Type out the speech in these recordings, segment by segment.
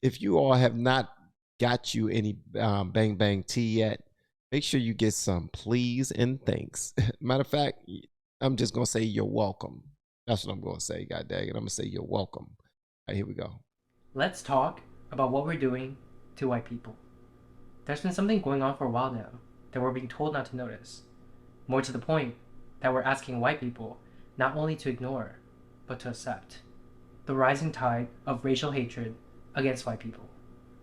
if you all have not got you any bang bang tea yet, make sure you get some, please and thanks. Matter of fact, I'm just gonna say you're welcome. That's what I'm gonna say. God dang it, I'm gonna say you're welcome. All right, here we go. Let's talk about what we're doing to white people. There's been something going on for a while now that we're being told not to notice. More to the point, that we're asking white people not only to ignore, but to accept. The rising tide of racial hatred against white people.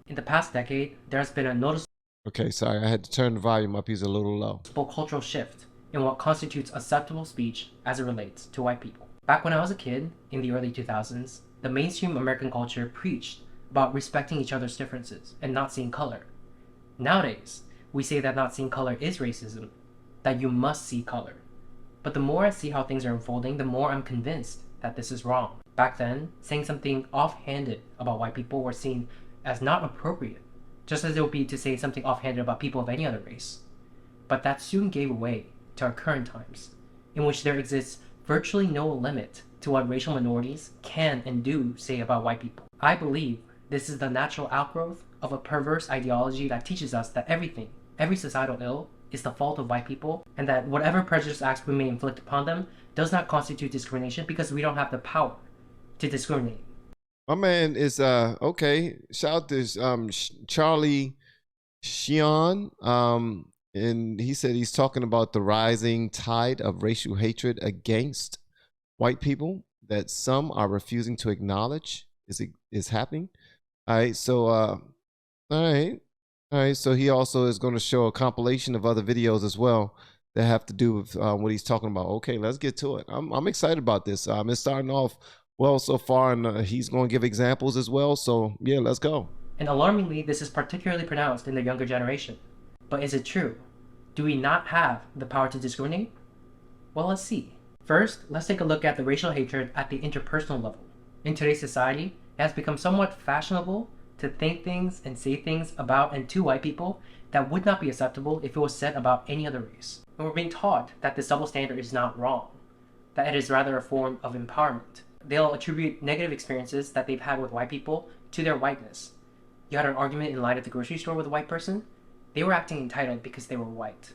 In the past decade, there has been a noticeable Okay, sorry, I had to turn the volume up. He's a little low. cultural shift in what constitutes acceptable speech as it relates to white people. Back when I was a kid, in the early 2000s, the mainstream American culture preached about respecting each other's differences and not seeing color. Nowadays, we say that not seeing color is racism, that you must see color. But the more I see how things are unfolding, the more I'm convinced that this is wrong. Back then, saying something offhanded about white people were seen as not appropriate, just as it would be to say something offhanded about people of any other race. But that soon gave way to our current times, in which there exists virtually no limit to what racial minorities can and do say about white people. I believe this is the natural outgrowth of a perverse ideology that teaches us that every societal ill, is the fault of white people, and that whatever prejudice acts we may inflict upon them does not constitute discrimination because we don't have the power to discriminate. My man is okay. Shout out to Charlie Cheon. And he said he's talking about the rising tide of racial hatred against white people that some are refusing to acknowledge is happening. All right, so all right. So he also is going to show a compilation of other videos as well that have to do with what he's talking about. Okay, let's get to it. I'm excited about this. It's starting off well so far, and he's going to give examples as well. So yeah, let's go. And alarmingly, this is particularly pronounced in the younger generation. But is it true? Do we not have the power to discriminate? Well, let's see. First, let's take a look at the racial hatred at the interpersonal level. In today's society, it has become somewhat fashionable to think things and say things about and to white people that would not be acceptable if it was said about any other race. And we're being taught that this double standard is not wrong, that it is rather a form of empowerment. They'll attribute negative experiences that they've had with white people to their whiteness. You had an argument in line at the grocery store with a white person? They were acting entitled because they were white.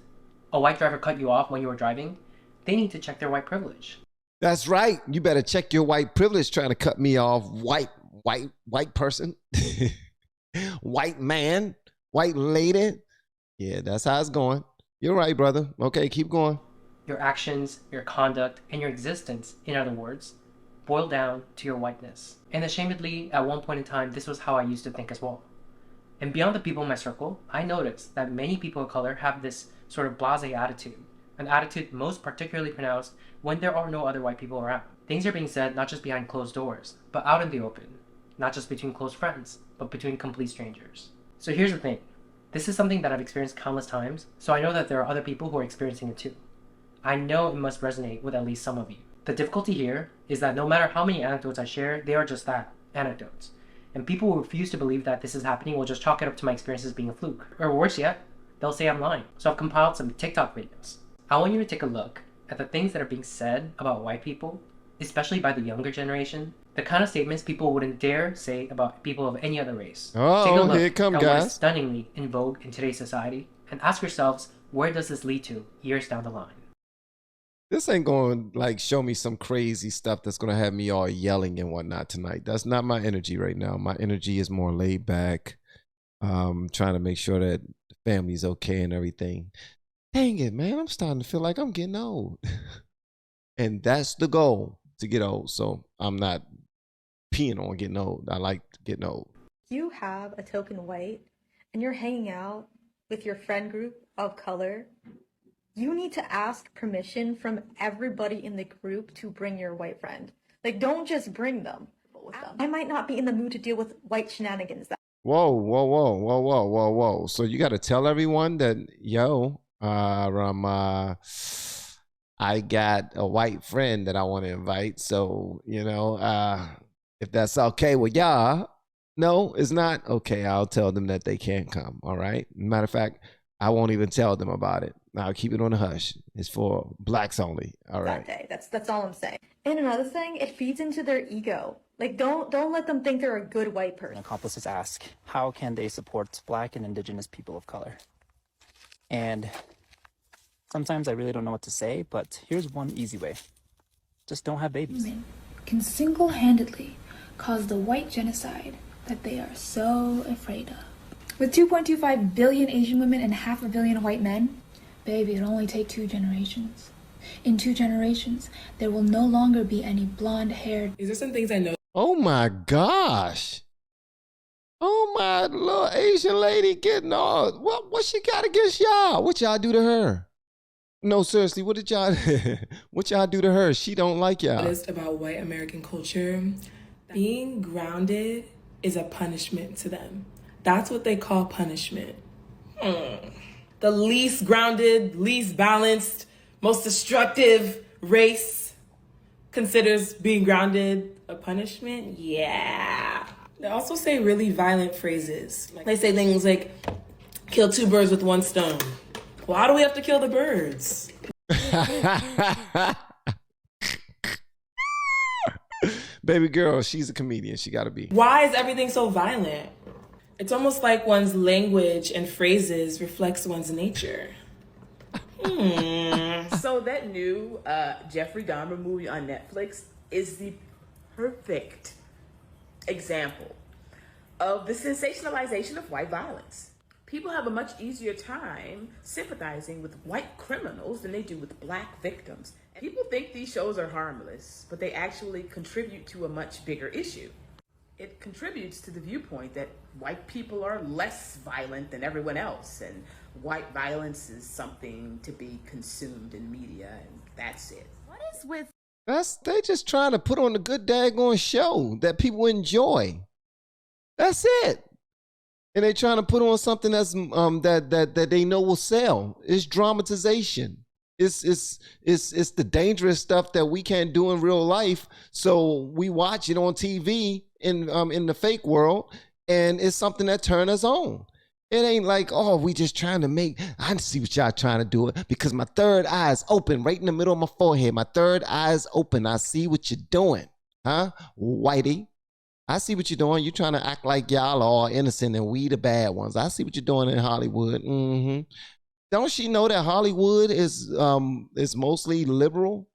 A white driver cut you off when you were driving? They need to check their white privilege. That's right. You better check your white privilege trying to cut me off, white person, white man, white lady. Yeah, that's how it's going. You're right, brother. Okay, keep going. Your actions, your conduct, and your existence, in other words, boil down to your whiteness. And ashamedly, at one point in time, this was how I used to think as well. And beyond the people in my circle, I noticed that many people of color have this sort of blasé attitude, an attitude most particularly pronounced when there are no other white people around. Things are being said not just behind closed doors, but out in the open. Not just between close friends, but between complete strangers. So here's the thing. This is something that I've experienced countless times, so I know that there are other people who are experiencing it too. I know it must resonate with at least some of you. The difficulty here is that no matter how many anecdotes I share, they are just that, anecdotes. And people who refuse to believe that this is happening will just chalk it up to my experiences being a fluke. Or worse yet, they'll say I'm lying. So I've compiled some TikTok videos. I want you to take a look at the things that are being said about white people, especially by the younger generation, the kind of statements people wouldn't dare say about people of any other race. Oh, take a look here it come, at guys. what is stunningly in vogue in today's society, and ask yourselves, where does this lead to years down the line? This ain't going to like show me some crazy stuff that's going to have me all yelling and whatnot tonight. That's not my energy right now. My energy is more laid back, trying to make sure that the family's okay and everything. Dang it, man. I'm starting to feel like I'm getting old. And that's the goal, to get old. So I'm not peeing on getting old. I like getting old. You have a token white and you're hanging out with your friend group of color. You need to ask permission from everybody in the group to bring your white friend. Like, don't just bring them. I might not be in the mood to deal with white shenanigans. Whoa. So you got to tell everyone that, yo, I got a white friend that I want to invite. So, you know, if that's okay with y'all. No, it's not. Okay, I'll tell them that they can't come. All right. Matter of fact, I won't even tell them about it. Now keep it on the hush. It's for blacks only. All right. That day. That's all I'm saying. And another thing, it feeds into their ego. Like, don't let them think they're a good white person. Accomplices ask, how can they support Black and Indigenous people of color? And sometimes I really don't know what to say, but here's one easy way. Just don't have babies. Women can single-handedly cause the white genocide that they are so afraid of. With 2.25 billion Asian women and 500 million white men, baby, it'll only take 2 generations. In 2 generations, there will no longer be any blonde-haired... These are some things I know. Oh my gosh. Oh my little Asian lady getting all, what she got against y'all? What y'all do to her? No, seriously, what y'all do to her? She don't like y'all. About white American culture, being grounded is a punishment to them. That's what they call punishment. The least grounded, least balanced, most destructive race considers being grounded a punishment? Yeah. They also say really violent phrases. They say things like, kill 2 birds with 1 stone. Why do we have to kill the birds? Baby girl, she's a comedian. She gotta be. Why is everything so violent? It's almost like one's language and phrases reflects one's nature. So that new Jeffrey Dahmer movie on Netflix is the perfect example of the sensationalization of white violence. People have a much easier time sympathizing with white criminals than they do with Black victims. People think these shows are harmless, but they actually contribute to a much bigger issue. It contributes to the viewpoint that white people are less violent than everyone else, and white violence is something to be consumed in media, and that's it. What is with... They just trying to put on a good daggone show that people enjoy. That's it. And they trying to put on something that's that they know will sell. It's dramatization. It's the dangerous stuff that we can't do in real life. So we watch it on TV in the fake world, and it's something that turn us on. It ain't like, oh, we just trying to make, I see what y'all trying to do it because my third eye is open right in the middle of my forehead. My third eye is open. I see what you're doing. Huh? Whitey. I see what you're doing. You're trying to act like y'all are all innocent and we the bad ones. I see what you're doing in Hollywood. Mm-hmm. Don't she know that Hollywood is mostly liberal,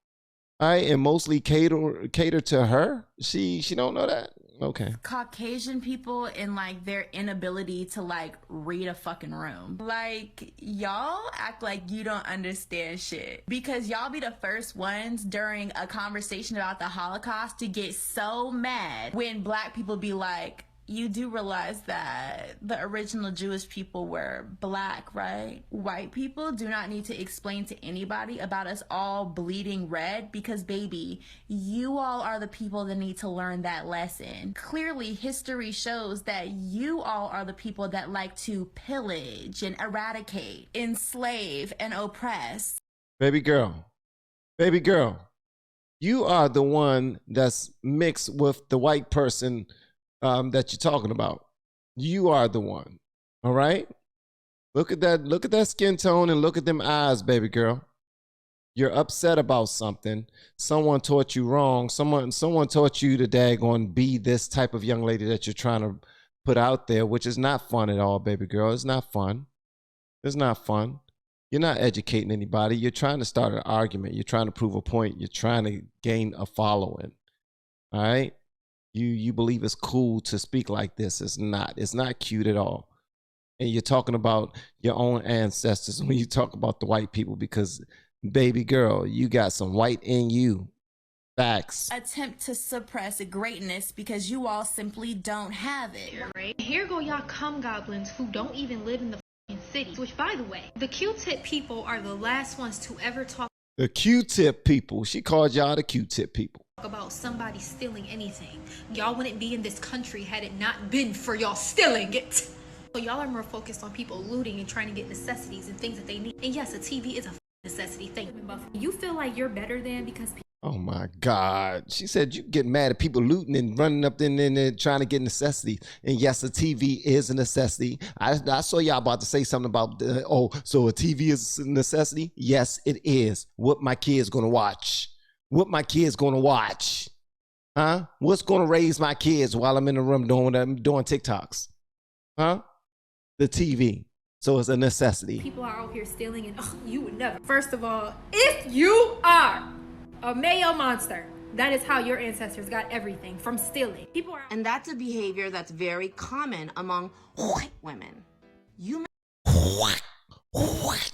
all right, and mostly cater to her? She don't know that? Okay. Caucasian people and like their inability to like read a fucking room. Like, y'all act like you don't understand shit because y'all be the first ones during a conversation about the Holocaust to get so mad when Black people be like, you do realize that the original Jewish people were Black, right? White people do not need to explain to anybody about us all bleeding red because, baby, you all are the people that need to learn that lesson. Clearly, history shows that you all are the people that like to pillage and eradicate, enslave and oppress. Baby girl, you are the one that's mixed with the white person that you're talking about. You are the one. All right? Look at that skin tone and look at them eyes, baby girl. You're upset about something. Someone taught you wrong. Someone taught you to daggone be this type of young lady that you're trying to put out there, which is not fun at all, baby girl. It's not fun. It's not fun. You're not educating anybody. You're trying to start an argument. You're trying to prove a point. You're trying to gain a following. All right? You believe it's cool to speak like this. It's not. It's not cute at all. And you're talking about your own ancestors when you talk about the white people because, baby girl, you got some white in you. Facts. Attempt to suppress greatness because you all simply don't have it. Right? Here go y'all cum goblins who don't even live in the city. Which, by the way, the Q-tip people are the last ones to ever talk. The Q-tip people. She called y'all the Q-tip people. About somebody stealing anything. Y'all wouldn't be in this country had it not been for y'all stealing it. So y'all are more focused on people looting and trying to get necessities and things that they need. And yes, a TV is a necessity thing. You feel like you're better than because Oh my God. She said you get mad at people looting and running up in there trying to get necessities. And yes, a TV is a necessity. I saw y'all about to say something about, so a TV is a necessity? Yes, it is. What my kids gonna watch? What my kids gonna watch? Huh? What's gonna raise my kids while I'm in the room doing TikToks? Huh? The TV. So it's a necessity. People are out here stealing and you would never. First of all, if you are a Mayo monster, that is how your ancestors got everything, from stealing. People are. And that's a behavior that's very common among white women. You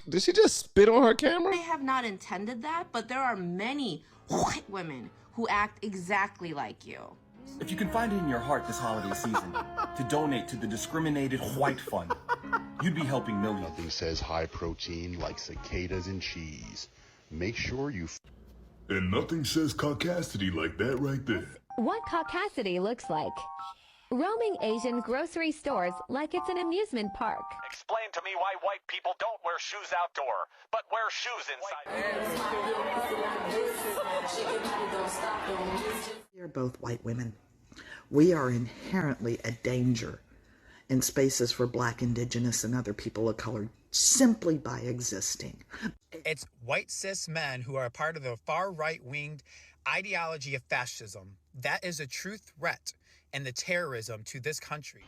Did she just spit on her camera? may have not intended that, but there are many white women who act exactly like you. If you can find it in your heart this holiday season to donate to the Discriminated White Fund, you'd be helping millions. Nothing says high protein like cicadas and cheese. Make sure you... And nothing says caucasity like that right there. What caucasity looks like. Roaming Asian grocery stores like it's an amusement park. Explain to me why white people don't wear shoes outdoor, but wear shoes inside. We are both white women. We are inherently a danger in spaces for Black, Indigenous, and other people of color simply by existing. It's white cis men who are a part of the far right-winged ideology of fascism. That is a true threat and the terrorism to this country.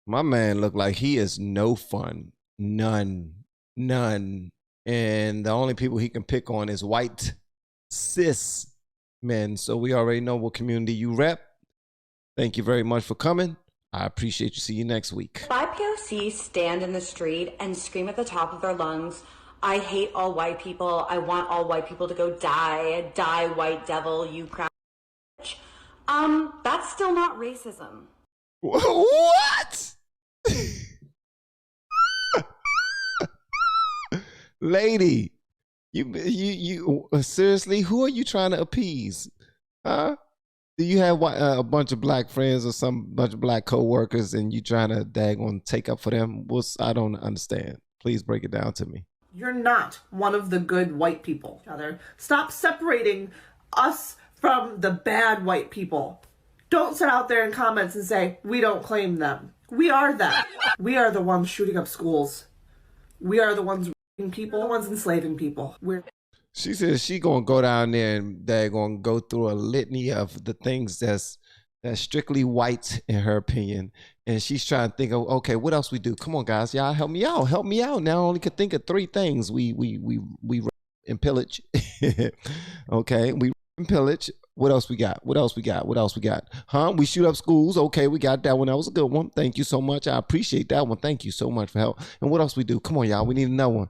My man look like he is no fun. None. And the only people he can pick on is white cis men. So we already know what community you rep. Thank you very much for coming. I appreciate you. See you next week. BIPOC stand in the street and scream at the top of their lungs, I hate all white people. I want all white people to go die. Die, white devil, you proud bitch. That's still not racism. What? Lady, you seriously, who are you trying to appease? Huh? Do you have a bunch of black friends or bunch of black co-workers and you trying to daggone take up for them? I don't understand. Please break it down to me. You're not one of the good white people. Stop separating us from the bad white people. Don't sit out there in comments and say, we don't claim them. We are them. We are the ones shooting up schools. We are the ones raping people, the ones enslaving people. She says she gonna go down there and they're gonna go through a litany of the things that's strictly white in her opinion, and she's trying to think of, okay, what else we do? Come on, guys, y'all help me out. Now I only could think of three things. We rape and pillage. Okay, we rape and pillage. What else we got? Huh? We shoot up schools. Okay, we got that one. That was a good one. Thank you so much. I appreciate that one. Thank you so much for help. And what else we do? Come on, y'all. We need another one.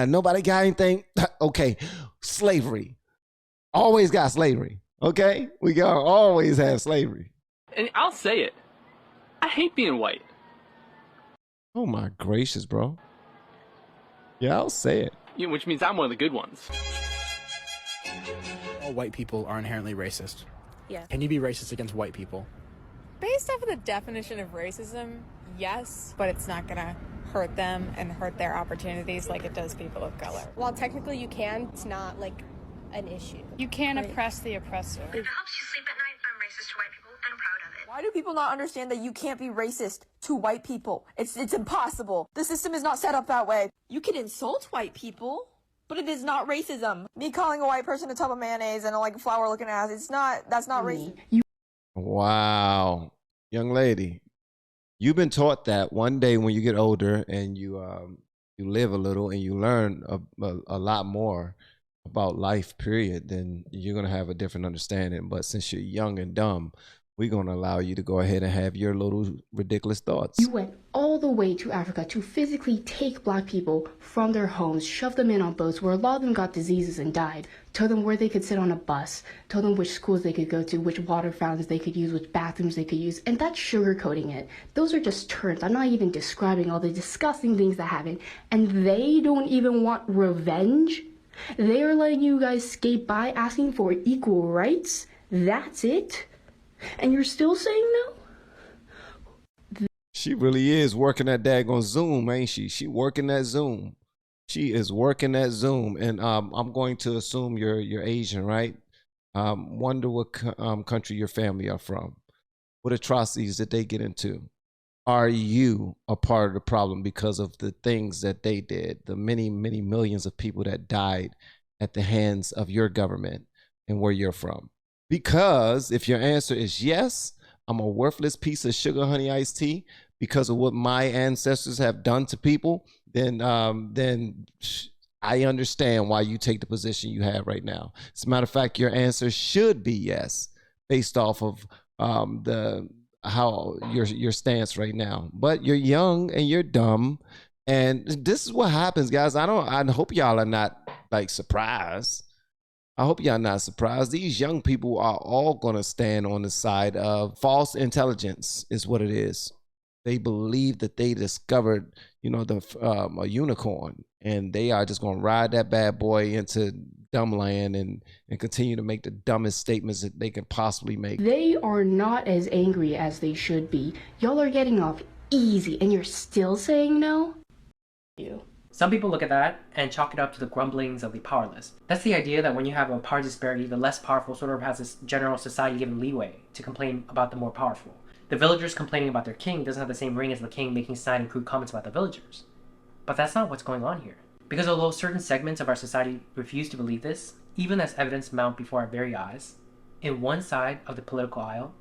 Nobody got anything? Okay, slavery. Always got slavery. Okay? We gotta always have slavery. And I'll say it. I hate being white. Oh my gracious, bro. Yeah, I'll say it. Yeah, which means I'm one of the good ones. All white people are inherently racist. Yeah. Can you be racist against white people? Based off of the definition of racism, yes, but it's not gonna hurt them and hurt their opportunities like it does people of color. While technically you can, it's not like an issue. You can't oppress the oppressor. It helps you sleep at night. I'm racist to white people and I'm proud of it. Why do people not understand that you can't be racist to white people? It's impossible. The system is not set up that way. You can insult white people, but it is not racism. Me calling a white person a tub of mayonnaise and a flower looking ass, that's not racist. Wow. Young lady, you've been taught that one day when you get older and you live a little and you learn a lot more about life, period, then you're going to have a different understanding. But since you're young and dumb, we're going to allow you to go ahead and have your little ridiculous thoughts. You went all the way to Africa to physically take black people from their homes, shove them in on boats where a lot of them got diseases and died, told them where they could sit on a bus, told them which schools they could go to, which water fountains they could use, which bathrooms they could use, and that's sugarcoating it. Those are just terms. I'm not even describing all the disgusting things that happen, and they don't even want revenge. They are letting you guys skate by asking for equal rights. That's it. And you're still saying no? She really is working that daggone Zoom, ain't she? She working that Zoom. She is working that Zoom, and I'm going to assume you're Asian, right? Wonder what country your family are from. What atrocities did they get into? Are you a part of the problem because of the things that they did? The many, many millions of people that died at the hands of your government and where you're from? Because if your answer is yes, I'm a worthless piece of sugar honey iced tea because of what my ancestors have done to people, then I understand why you take the position you have right now. As a matter of fact, your answer should be yes, based off of how your stance right now. But you're young and you're dumb, and this is what happens, guys. I hope y'all are not like surprised. I hope y'all not surprised. These young people are all going to stand on the side of false intelligence is what it is. They believe that they discovered, a unicorn, and they are just going to ride that bad boy into dumb land and continue to make the dumbest statements that they can possibly make. They are not as angry as they should be. Y'all are getting off easy, and you're still saying no? Some people look at that and chalk it up to the grumblings of the powerless. That's the idea that when you have a power disparity, the less powerful sort of has this general society given leeway to complain about the more powerful. The villagers complaining about their king doesn't have the same ring as the king making snide and crude comments about the villagers. But that's not what's going on here. Because although certain segments of our society refuse to believe this, even as evidence mount before our very eyes, in one side of the political aisle,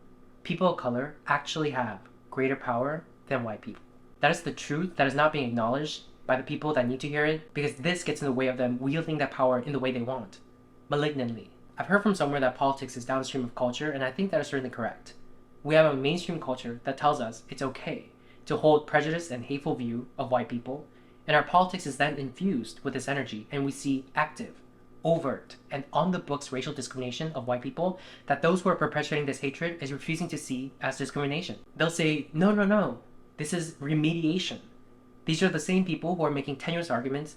people of color actually have greater power than white people. That is the truth that is not being acknowledged by the people that need to hear it, because this gets in the way of them wielding that power in the way they want, malignantly. I've heard from somewhere that politics is downstream of culture, and I think that is certainly correct. We have a mainstream culture that tells us it's okay to hold prejudice and hateful view of white people, and our politics is then infused with this energy, and we see active, overt, and on-the-books racial discrimination of white people that those who are perpetuating this hatred is refusing to see as discrimination. They'll say, no, this is remediation. These are the same people who are making tenuous arguments.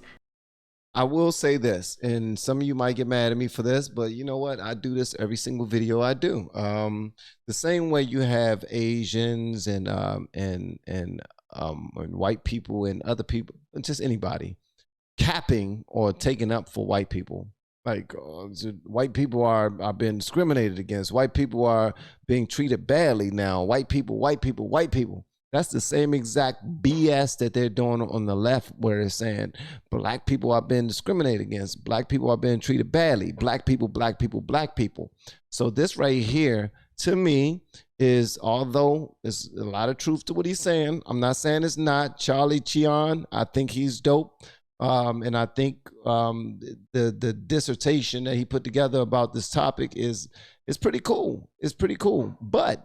I will say this, and some of you might get mad at me for this, but you know what? I do this every single video I do. The same way you have Asians and white people and other people, just anybody, capping or taking up for white people. Like white people are being discriminated against. White people are being treated badly now. White people. That's the same exact BS that they're doing on the left, where they're saying black people are being discriminated against. Black people are being treated badly. Black people. So this right here, to me, is, although there's a lot of truth to what he's saying, I'm not saying it's not. Cheon, I think he's dope. And I think the dissertation that he put together about this topic is pretty cool. It's pretty cool. But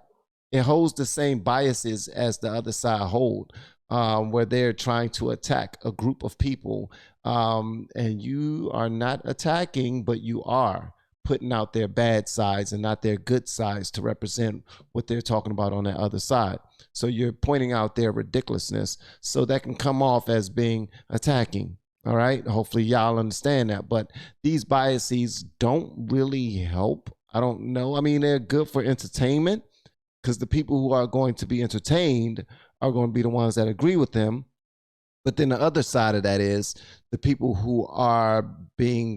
it holds the same biases as the other side hold, where they're trying to attack a group of people. And you are not attacking, but you are putting out their bad sides and not their good sides to represent what they're talking about on that other side. So you're pointing out their ridiculousness, so that can come off as being attacking. All right. Hopefully y'all understand that. But these biases don't really help. I don't know. I mean, they're good for entertainment, because the people who are going to be entertained are going to be the ones that agree with them. But then the other side of that is the people who are being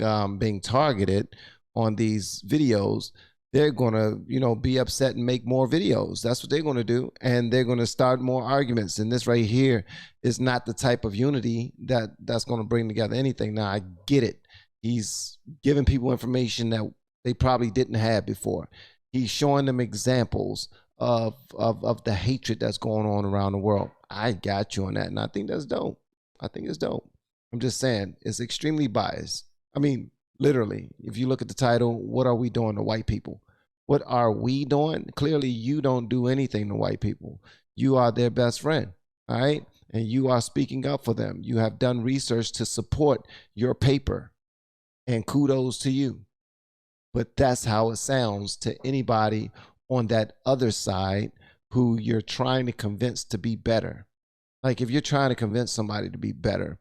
targeted on these videos. They're going to, be upset and make more videos. That's what they're going to do. And they're going to start more arguments. And this right here is not the type of unity that's going to bring together anything. Now, I get it. He's giving people information that they probably didn't have before. He's showing them examples of the hatred that's going on around the world. I got you on that, and I think that's dope. I think it's dope. I'm just saying, it's extremely biased. I mean, literally, if you look at the title, what are we doing to white people? What are we doing? Clearly, you don't do anything to white people. You are their best friend, all right? And you are speaking up for them. You have done research to support your paper, and kudos to you. But that's how it sounds to anybody on that other side who you're trying to convince to be better. Like, if you're trying to convince somebody to be better,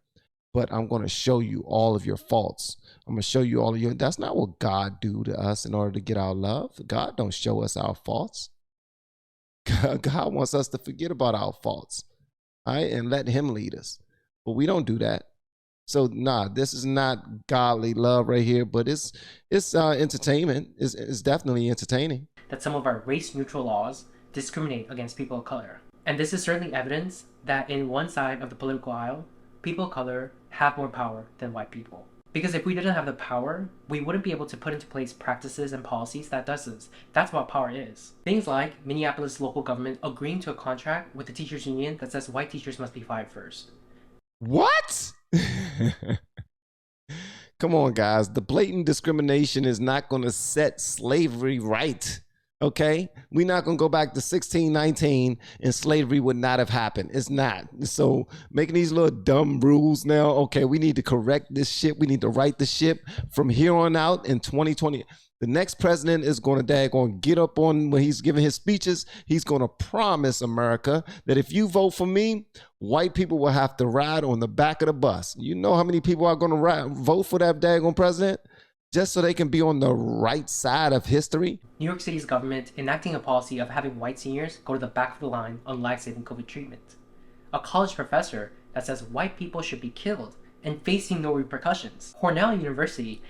but I'm going to show you all of your faults. I'm going to show you all of your, that's not what God do to us in order to get our love. God don't show us our faults. God wants us to forget about our faults, all right, and let him lead us. But we don't do that. So nah, this is not godly love right here, but it's entertainment. It's definitely entertaining. That some of our race-neutral laws discriminate against people of color. And this is certainly evidence that in one side of the political aisle, people of color have more power than white people. Because if we didn't have the power, we wouldn't be able to put into place practices and policies that does this. That's what power is. Things like Minneapolis local government agreeing to a contract with the teachers union that says white teachers must be fired first. What? Come on, guys. The blatant discrimination is not going to set slavery right. Okay? We're not going to go back to 1619 and slavery would not have happened. It's not. So making these little dumb rules now, okay, we need to correct this shit. We need to right the ship from here on out in 2020. The next president is going to get up on when he's giving his speeches. He's going to promise America that if you vote for me, white people will have to ride on the back of the bus. You know how many people are going to vote for that daggone president? Just so they can be on the right side of history. New York City's government enacting a policy of having white seniors go to the back of the line on life-saving COVID treatment. A college professor that says white people should be killed and facing no repercussions. Cornell University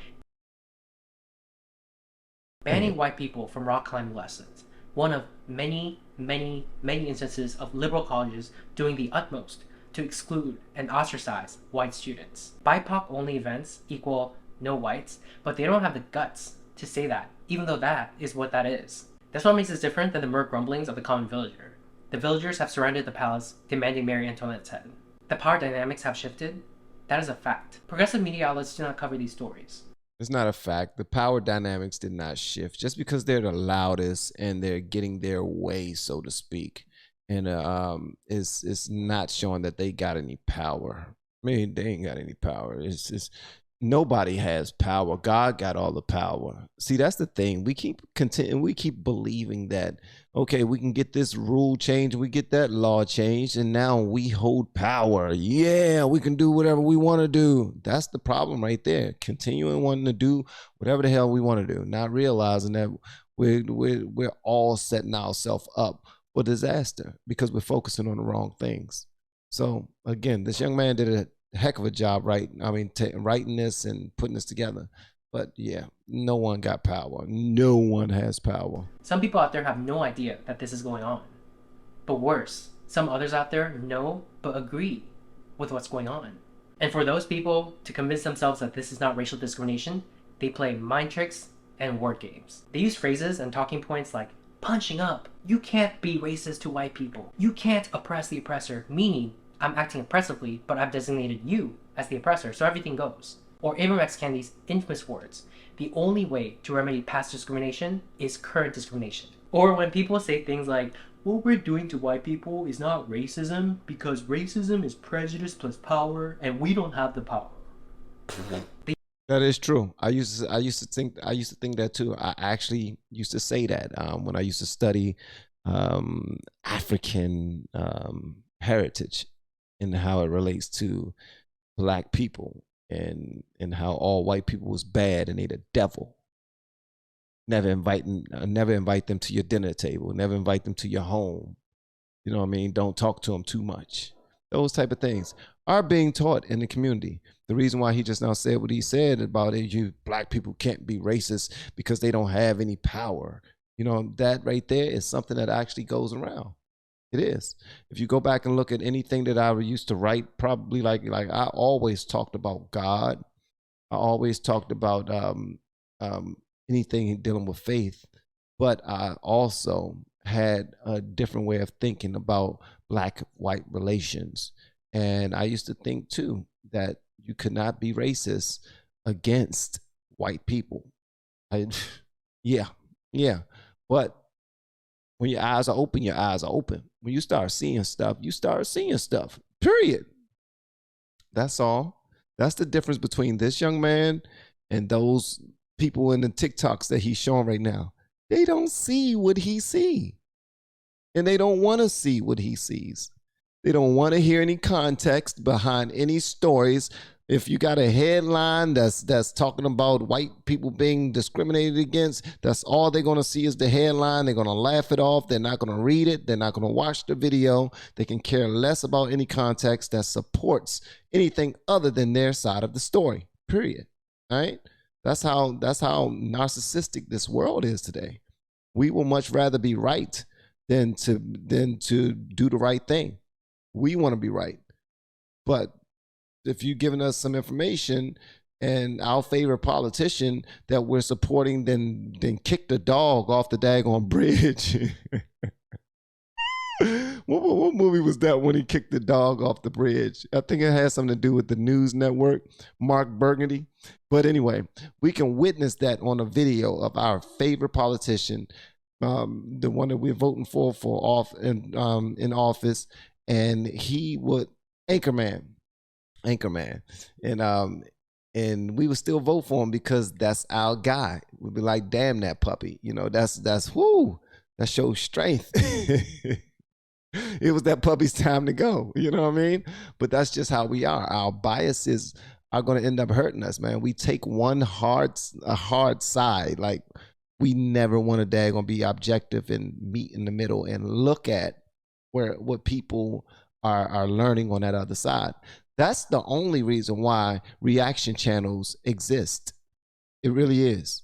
banning white people from rock climbing lessons. One of many, many, many instances of liberal colleges doing the utmost to exclude and ostracize white students. BIPOC only events equal no whites, but they don't have the guts to say that, even though that is what that is. That's what makes us different than the mere grumblings of the common villager. The villagers have surrounded the palace, demanding Marie Antoinette's head. The power dynamics have shifted. That is a fact. Progressive media outlets do not cover these stories. It's not a fact. The power dynamics did not shift. Just because they're the loudest and they're getting their way, so to speak, and it's not showing that they got any power. I mean, they ain't got any power. It's just nobody has power. God got all the power. See, that's the thing. We keep believing that, okay, we can get this rule changed, we get that law changed, and now we hold power. Yeah, we can do whatever we want to do. That's the problem right there. Continuing wanting to do whatever the hell we want to do, not realizing that we're all setting ourselves up for disaster because we're focusing on the wrong things. So again, this young man did a heck of a job writing this and putting this together. But yeah, no one got power. No one has power. Some people out there have no idea that this is going on. But worse, some others out there know but agree with what's going on. And for those people to convince themselves that this is not racial discrimination, they play mind tricks and word games. They use phrases and talking points like punching up. You can't be racist to white people. You can't oppress the oppressor, meaning I'm acting oppressively, but I've designated you as the oppressor, so everything goes. Or Ibram X. Kendi's infamous words, the only way to remedy past discrimination is current discrimination. Or when people say things like, what we're doing to white people is not racism, because racism is prejudice plus power, and we don't have the power. That is true. I used to think that too. I actually used to say that when I used to study African heritage and how it relates to black people and how all white people was bad and they the devil. Never invite them to your dinner table. Never invite them to your home. You know what I mean? Don't talk to them too much. Those type of things are being taught in the community. The reason why he just now said what he said about it, you black people can't be racist because they don't have any power. You know, that right there is something that actually goes around. It is. If you go back and look at anything that I used to write, probably like I always talked about God. I always talked about anything dealing with faith, but I also had a different way of thinking about black-white relations. And I used to think too that you could not be racist against white people. Yeah. But when your eyes are open, your eyes are open. When you start seeing stuff, you start seeing stuff. Period. That's all. That's the difference between this young man and those people in the TikToks that he's showing right now. They don't see what he sees. And they don't want to see what he sees. They don't want to hear any context behind any stories If you got a headline that's talking about white people being discriminated against, that's all they're going to see is the headline. They're going to laugh it off. They're not going to read it. They're not going to watch the video. They can care less about any context that supports anything other than their side of the story. Period. All right? That's how narcissistic this world is today. We will much rather be right than to do the right thing. We want to be right. But if you're giving us some information and our favorite politician that we're supporting, then kick the dog off the daggone bridge. What movie was that when he kicked the dog off the bridge? I think it has something to do with the news network, Mark Burgundy. But anyway, we can witness that on a video of our favorite politician, the one that we're voting for in office, and he would Anchorman, and we would still vote for him because that's our guy. We'd be like, damn that puppy, that's whoo, that shows strength. It was that puppy's time to go, you know what I mean? But that's just how we are. Our biases are going to end up hurting us, man. We take a hard side. Like, we never want to daggone be objective and meet in the middle and look at what people are learning on that other side. That's the only reason why reaction channels exist. It really is.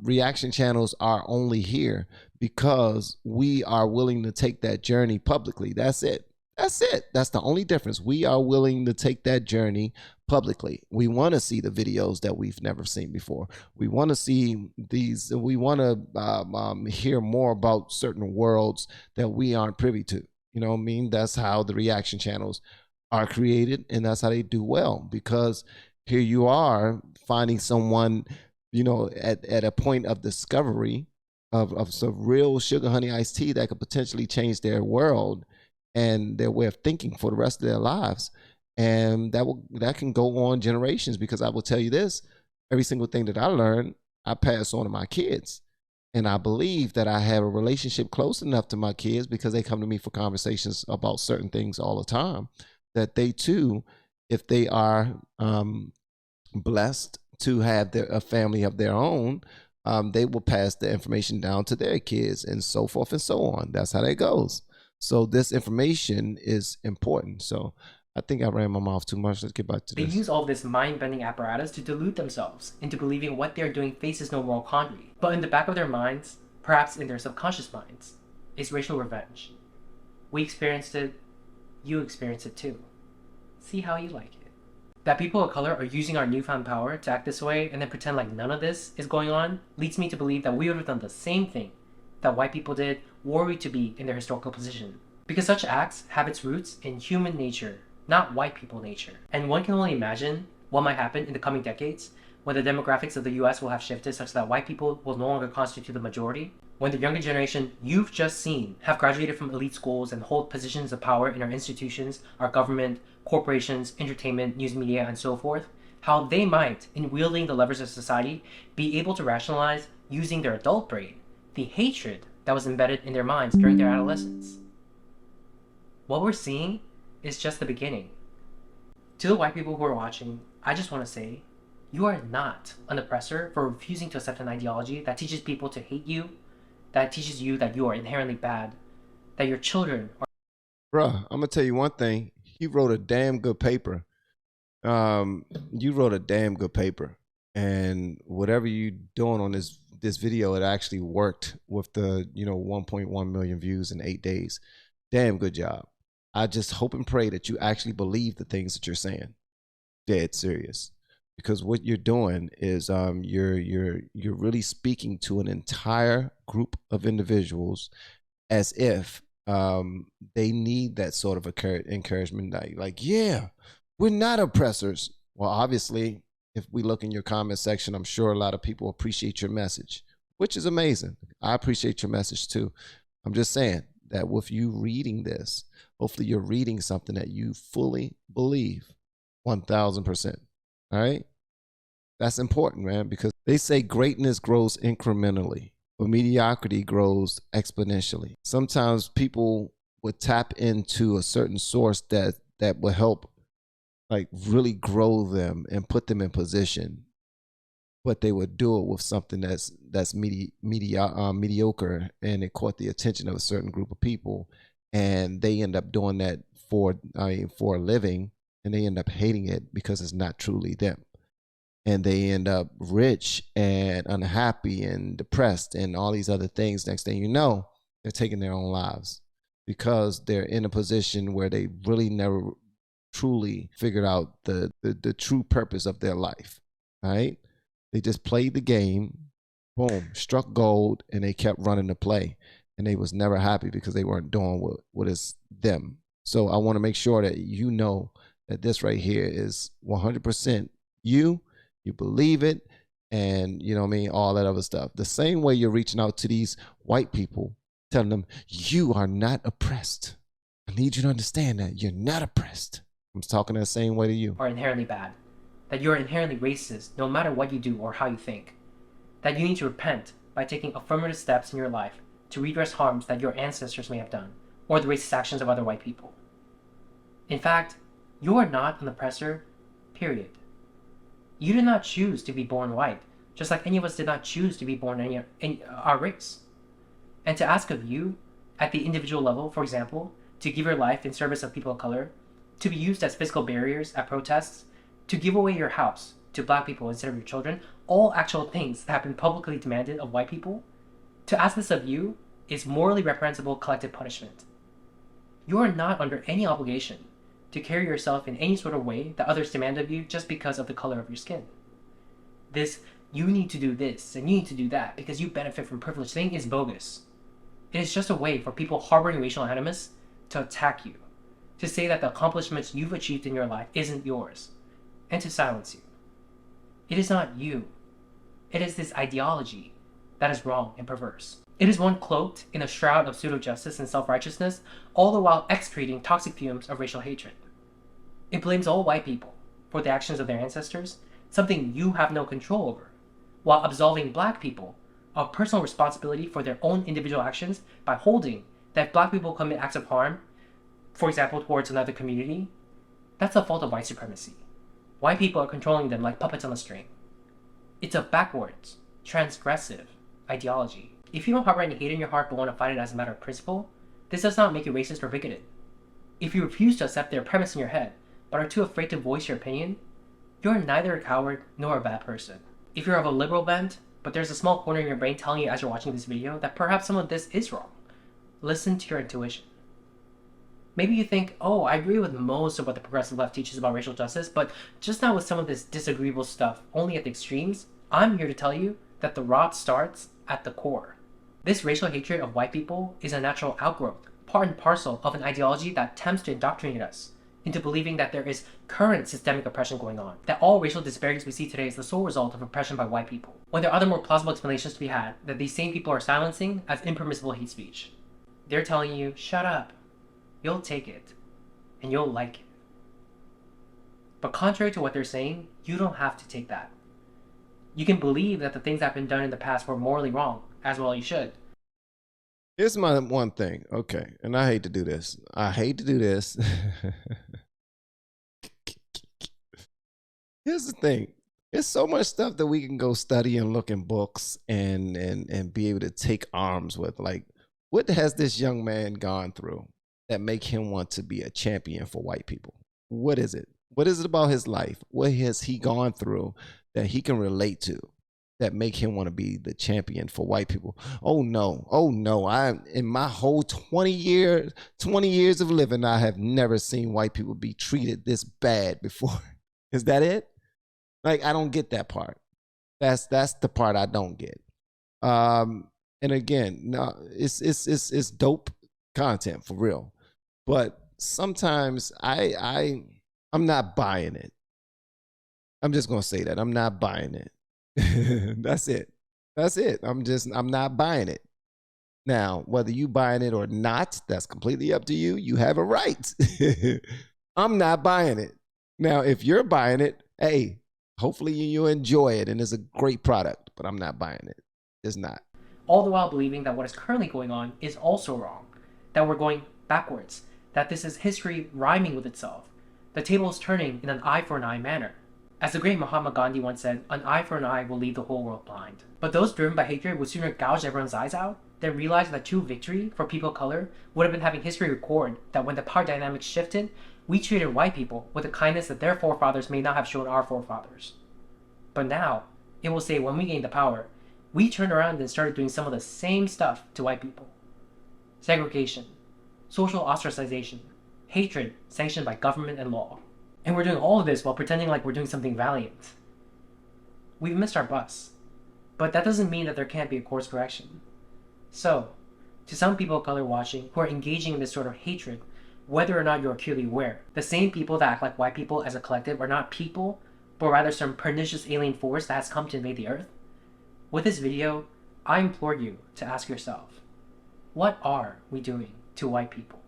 Reaction channels are only here because we are willing to take that journey publicly. That's it. That's the only difference. We are willing to take that journey publicly. We want to see the videos that we've never seen before. We want to see these. We want to hear more about certain worlds that we aren't privy to. You know what I mean? That's how the reaction channels are created, and that's how they do well, because here you are finding someone, at a point of discovery of some real sugar honey iced tea that could potentially change their world and their way of thinking for the rest of their lives. And that can go on generations, because I will tell you this, every single thing that I learned, I pass on to my kids. And I believe that I have a relationship close enough to my kids, because they come to me for conversations about certain things all the time, that they too, if they are blessed to have a family of their own, they will pass the information down to their kids, and so forth and so on. That's how that goes. So this information is important. So I think I ran my mouth too much. Let's get back to this. They use all this mind-bending apparatus to delude themselves into believing what they're doing faces no moral quandary. But in the back of their minds, perhaps in their subconscious minds, is racial revenge. We experienced it. You experience it too. See how you like it. That people of color are using our newfound power to act this way and then pretend like none of this is going on leads me to believe that we would have done the same thing that white people did were we to be in their historical position. Because such acts have its roots in human nature, not white people nature. And one can only imagine what might happen in the coming decades when the demographics of the US will have shifted such that white people will no longer constitute the majority. When the younger generation you've just seen have graduated from elite schools and hold positions of power in our institutions, our government, corporations, entertainment, news media, and so forth, how they might, in wielding the levers of society, be able to rationalize, using their adult brain, the hatred that was embedded in their minds during their adolescence. What we're seeing is just the beginning. To the white people who are watching, I just want to say, you are not an oppressor for refusing to accept an ideology that teaches people to hate you, that teaches you that you are inherently bad, that your children are... Bruh, I'm going to tell you one thing. He wrote a damn good paper. You wrote a damn good paper. And whatever you doing on this video, it actually worked with the 1.1 million views in 8 days. Damn good job. I just hope and pray that you actually believe the things that you're saying. Dead serious. Because what you're doing is you're really speaking to an entire group of individuals as if they need that sort of encouragement. Like, yeah, we're not oppressors. Well, obviously, if we look in your comment section, I'm sure a lot of people appreciate your message, which is amazing. I appreciate your message too. I'm just saying that with you reading this, hopefully you're reading something that you fully believe 1000%. All right. That's important, man, because they say greatness grows incrementally, but mediocrity grows exponentially. Sometimes people would tap into a certain source that will help like really grow them and put them in position, but they would do it with something that's mediocre, and it caught the attention of a certain group of people, and they end up doing that for a living, and they end up hating it because it's not truly them, and they end up rich and unhappy and depressed and all these other things. Next thing you know, they're taking their own lives because they're in a position where they really never truly figured out the true purpose of their life, right? They just played the game, boom, struck gold, and they kept running the play. And they was never happy because they weren't doing what is them. So I want to make sure that you know that this right here is 100% you. You believe it, and you know what I mean, all that other stuff. The same way you're reaching out to these white people, telling them, you are not oppressed. I need you to understand that you're not oppressed. I'm talking the same way to you. Are inherently bad. That you're inherently racist no matter what you do or how you think. That you need to repent by taking affirmative steps in your life to redress harms that your ancestors may have done, or the racist actions of other white people. In fact, you are not an oppressor, period. You did not choose to be born white, just like any of us did not choose to be born in our race. And to ask of you, at the individual level, for example, to give your life in service of people of color, to be used as physical barriers at protests, to give away your house to black people instead of your children, all actual things that have been publicly demanded of white people, to ask this of you is morally reprehensible collective punishment. You are not under any obligation to carry yourself in any sort of way that others demand of you just because of the color of your skin. This, you need to do this and you need to do that because you benefit from privilege thing is bogus. It is just a way for people harboring racial animus to attack you, to say that the accomplishments you've achieved in your life isn't yours, and to silence you. It is not you. It is this ideology that is wrong and perverse. It is one cloaked in a shroud of pseudo-justice and self-righteousness, all the while excreting toxic fumes of racial hatred. It blames all white people for the actions of their ancestors, something you have no control over, while absolving black people of personal responsibility for their own individual actions by holding that if black people commit acts of harm, for example, towards another community, that's the fault of white supremacy. White people are controlling them like puppets on a string. It's a backwards, transgressive ideology. If you don't harbor any hate in your heart but want to fight it as a matter of principle, this does not make you racist or bigoted. If you refuse to accept their premise in your head, but are too afraid to voice your opinion, you're neither a coward nor a bad person. If you're of a liberal bent, but there's a small corner in your brain telling you as you're watching this video that perhaps some of this is wrong, listen to your intuition. Maybe you think, oh, I agree with most of what the progressive left teaches about racial justice, but just not with some of this disagreeable stuff, only at the extremes. I'm here to tell you that the rot starts at the core. This racial hatred of white people is a natural outgrowth, part and parcel of an ideology that attempts to indoctrinate us into believing that there is current systemic oppression going on, that all racial disparities we see today is the sole result of oppression by white people, when there are other more plausible explanations to be had that these same people are silencing as impermissible hate speech. They're telling you, shut up, you'll take it, and you'll like it. But contrary to what they're saying, you don't have to take that. You can believe that the things that have been done in the past were morally wrong, as well you should. Here's my one thing, okay, and I hate to do this. Here's the thing. There's so much stuff that we can go study and look in books and be able to take arms with. Like, what has this young man gone through that make him want to be a champion for white people? What is it? What is it about his life? What has he gone through that he can relate to that make him want to be the champion for white people? Oh no. In my whole 20 years of living, I have never seen white people be treated this bad before. Is that it? Like, I don't get that part. That's the part I don't get. And again, no, it's dope content for real. But sometimes I'm not buying it. I'm just gonna say that I'm not buying it. That's it. I'm not buying it. Now, whether you buying it or not, that's completely up to you. You have a right. I'm not buying it. Now, if you're buying it, hey, hopefully you enjoy it and it's a great product, but I'm not buying it. It's not. All the while believing that what is currently going on is also wrong, that we're going backwards, that this is history rhyming with itself, The table is turning in an eye for an eye manner. As the great Mahatma Gandhi once said, an eye for an eye will leave the whole world blind. But those driven by hatred would sooner gouge everyone's eyes out than realize that true victory for people of color would have been having history record that when the power dynamics shifted, we treated white people with the kindness that their forefathers may not have shown our forefathers. But now, it will say when we gained the power, we turned around and started doing some of the same stuff to white people. Segregation, social ostracization, hatred sanctioned by government and law. And we're doing all of this while pretending like we're doing something valiant. We've missed our bus, but that doesn't mean that there can't be a course correction. So, to some people of color watching who are engaging in this sort of hatred, whether or not you're acutely aware, the same people that act like white people as a collective are not people, but rather some pernicious alien force that has come to invade the earth. With this video, I implore you to ask yourself, what are we doing to white people?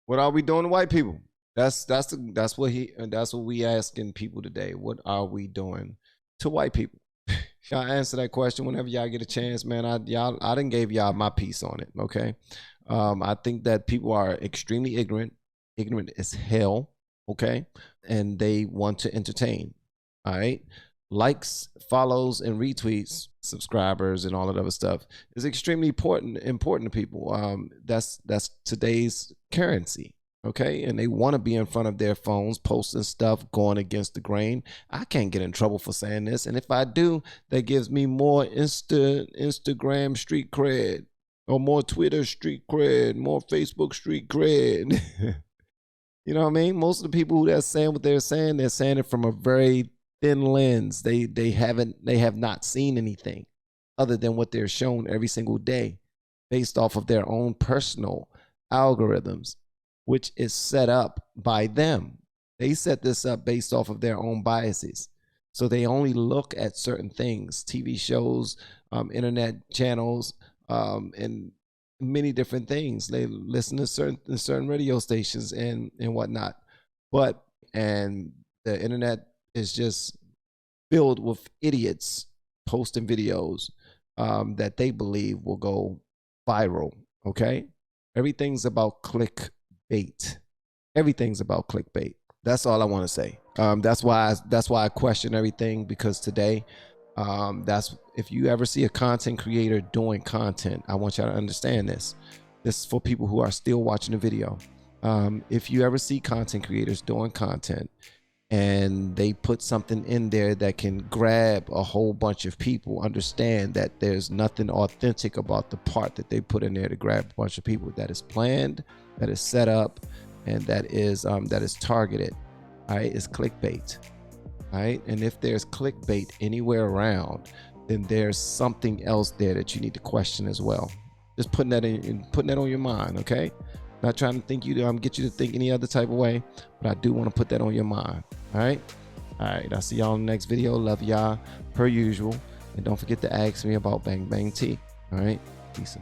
What are we doing to white people? That's what we asking people today. What are we doing to white people? Y'all answer that question whenever y'all get a chance, man. I done gave y'all my piece on it. Okay. I think that people are extremely ignorant as hell. Okay. And they want to entertain. All right. Likes, follows, and retweets, subscribers, and all that other stuff is extremely important to people. That's today's currency. Okay, and they want to be in front of their phones posting stuff going against the grain. I can't get in trouble for saying this, and if I do, that gives me more Instagram street cred, or more Twitter street cred, more Facebook street cred. You know what I mean? Most of the people that's saying what they're saying it from a very thin lens. They have not seen anything other than what they're shown every single day based off of their own personal algorithms, which is set up by them. They set this up based off of their own biases. So they only look at certain things, TV shows, internet channels, and many different things. They listen to certain radio stations and whatnot. And the internet is just filled with idiots posting videos that they believe will go viral. Okay? Everything's about clickbait. Everything's about clickbait. That's all I want to say. That's why I question everything, because today, if you ever see a content creator doing content, I want y'all to understand this. This is for people who are still watching the video. If you ever see content creators doing content and they put something in there that can grab a whole bunch of people, understand that there's nothing authentic about the part that they put in there to grab a bunch of people. That is planned, that is set up, and that is targeted. All right, it's clickbait. All right, and if there's clickbait anywhere around, then there's something else there that you need to question as well. Just putting that on your mind. Okay, not trying to get you to think any other type of way, but I do want to put that on your mind. All right, I'll see y'all in the next video. Love y'all per usual, and don't forget to ask me about Bang Bang Tea. All right, peace.